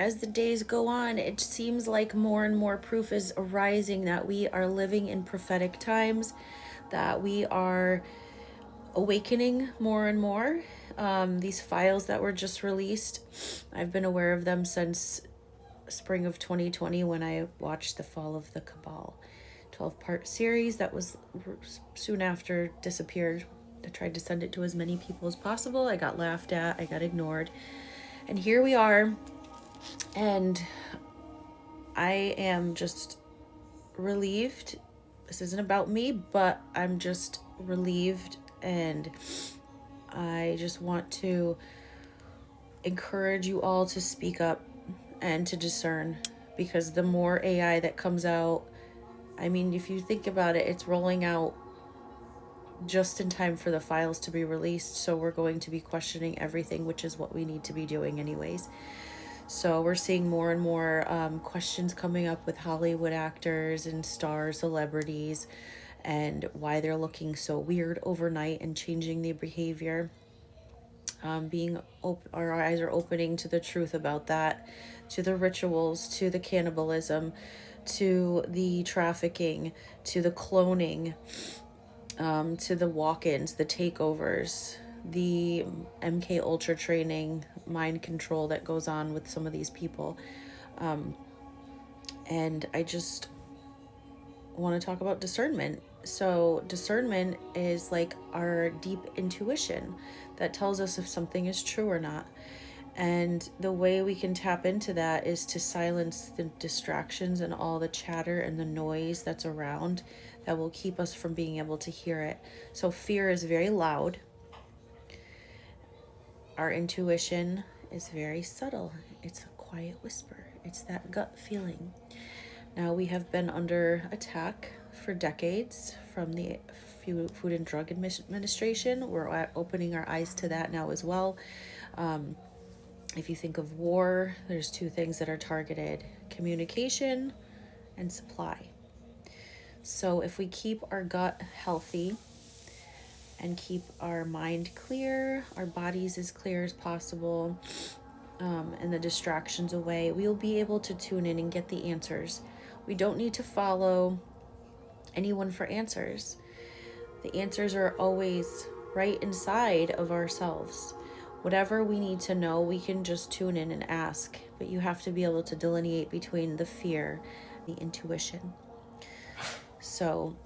as the days go on, it seems like more and more proof is arising that we are living in prophetic times, that we are awakening more and more. These files that were just released, I've been aware of them since spring of 2020 when I watched The Fall of the Cabal 12-part series that was soon after disappeared. I tried to send it to as many people as possible. I got laughed at, I got ignored. And here we are. And I am just relieved. This isn't about me, but I'm just relieved, and I just want to encourage you all to speak up and to discern, because the more AI that comes out, I mean, if you think about it, it's rolling out just in time for the files to be released. So we're going to be questioning everything, which is what we need to be doing anyways. So we're seeing more and more questions coming up with Hollywood actors and stars, celebrities, and why they're looking so weird overnight and changing their behavior. Our eyes are opening to the truth about that, to the rituals, to the cannibalism, to the trafficking, to the cloning, to the walk-ins, the takeovers, the MK Ultra training, mind control that goes on with some of these people. And I just want to talk about discernment. So discernment is like our deep intuition that tells us if something is true or not. And the way we can tap into that is to silence the distractions and all the chatter and the noise that's around that will keep us from being able to hear it. So fear is very loud. Our intuition is very subtle. It's a quiet whisper. It's that gut feeling. Now, we have been under attack for decades from the Food and Drug Administration. We're opening our eyes to that now as well. If you think of war, there's two things that are targeted: communication and supply. So if we keep our gut healthy and keep our mind clear, our bodies as clear as possible, and the distractions away, we'll be able to tune in and get the answers. We don't need to follow anyone for answers. The answers are always right inside of ourselves. Whatever we need to know, we can just tune in and ask, but you have to be able to delineate between the fear and the intuition. So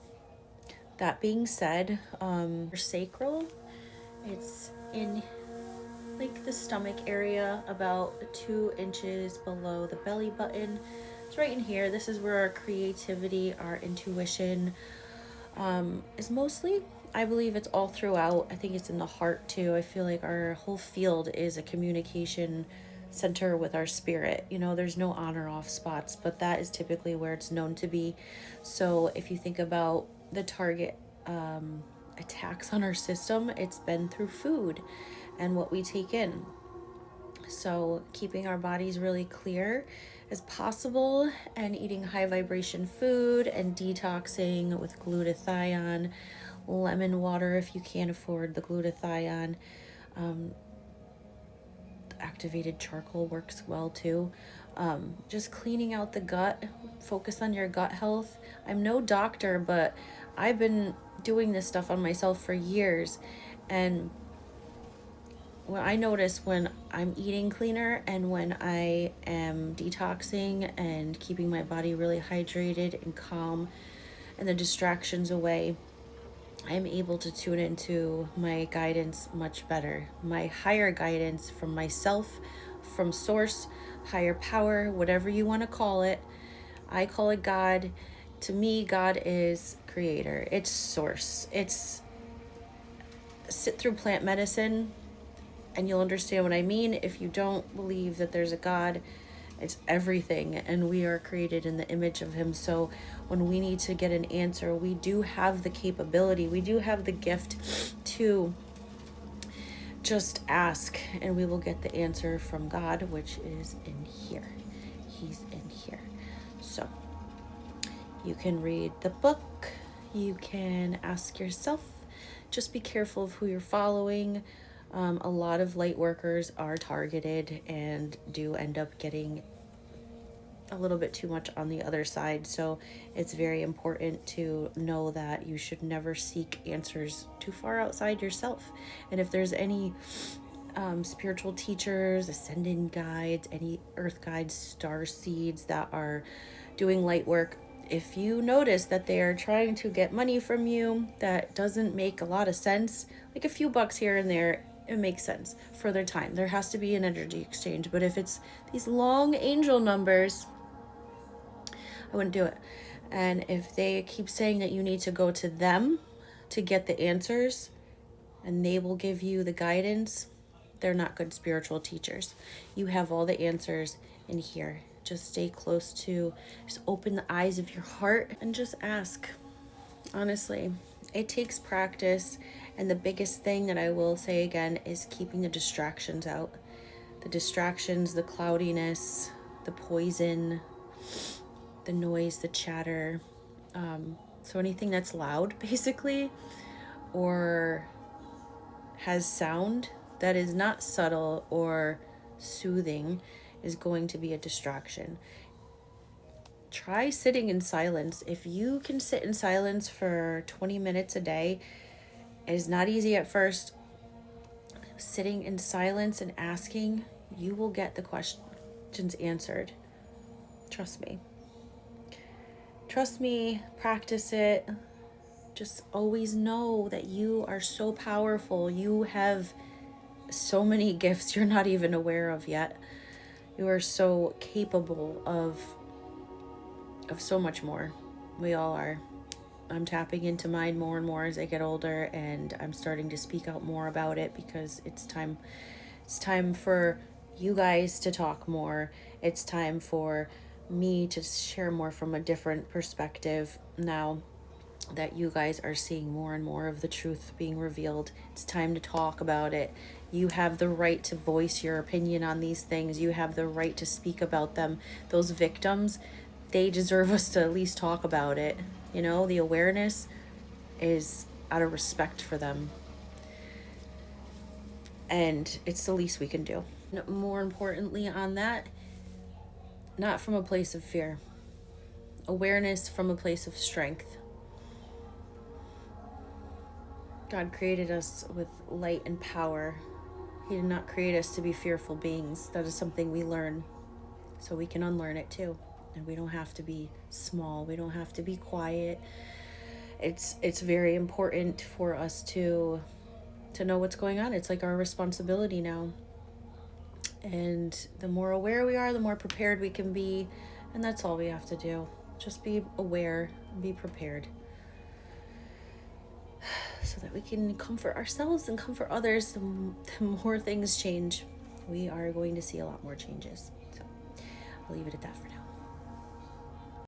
that being said, sacral, it's in like the stomach area, about 2 inches below the belly button. It's right in here. This is where our creativity, our intuition is mostly. I believe it's all throughout. I think it's in the heart too. I feel like our whole field is a communication center with our spirit. You know, there's no on or off spots, but that is typically where it's known to be. So if you think about the target attacks on our system, it's been through food and what we take in. So keeping our bodies really clear as possible and eating high vibration food and detoxing with glutathione, lemon water if you can't afford the glutathione. Activated charcoal works well too. Just cleaning out the gut, focus on your gut health. I'm no doctor, but I've been doing this stuff on myself for years, and when I notice when I'm eating cleaner and when I am detoxing and keeping my body really hydrated and calm and the distractions away, I'm able to tune into my guidance much better. My higher guidance from myself, from source, higher power, whatever you want to call it. I call it God. To me, God is creator. It's source. It's sit through plant medicine and you'll understand what I mean. If you don't believe that there's a God, it's everything, and we are created in the image of him. So when we need to get an answer, we do have the capability, we do have the gift to just ask, and we will get the answer from God, which is in here. He's in here. So you can read the book, you can ask yourself, just be careful of who you're following. A lot of light workers are targeted and do end up getting a little bit too much on the other side. So it's very important to know that you should never seek answers too far outside yourself. And if there's any spiritual teachers, ascended guides, any earth guides, star seeds that are doing light work, if you notice that they are trying to get money from you that doesn't make a lot of sense, like a few bucks here and there, it makes sense for their time. There has to be an energy exchange. But if it's these long angel numbers, I wouldn't do it. And if they keep saying that you need to go to them to get the answers and they will give you the guidance, they're not good spiritual teachers. You have all the answers in here. Just stay close to, just open the eyes of your heart and just ask. Honestly, it takes practice. And the biggest thing that I will say again is keeping the distractions out. The distractions, the cloudiness, the poison, the noise, the chatter. So anything that's loud, basically, or has sound that is not subtle or soothing is going to be a distraction. Try sitting in silence. If you can sit in silence for 20 minutes a day, it is not easy at first. Sitting in silence and asking, you will get the questions answered. Trust me. Trust me, practice it. Just always know that you are so powerful. You have so many gifts you're not even aware of yet. You are so capable of so much more. We all are. I'm tapping into mine more and more as I get older, and I'm starting to speak out more about it because it's time for you guys to talk more. It's time for me to share more from a different perspective now that you guys are seeing more and more of the truth being revealed. It's time to talk about it. You have the right to voice your opinion on these things. You have the right to speak about them. Those victims, they deserve us to at least talk about it. You know, the awareness is out of respect for them. And it's the least we can do. More importantly on that, not from a place of fear. Awareness from a place of strength. God created us with light and power. He did not create us to be fearful beings. That is something we learn. So we can unlearn it too. And we don't have to be small. We don't have to be quiet. It's very important for us to know what's going on. It's like our responsibility now. And the more aware we are, the more prepared we can be. And that's all we have to do. Just be aware and be prepared. So that we can comfort ourselves and comfort others. The more things change, we are going to see a lot more changes. So I'll leave it at that for now.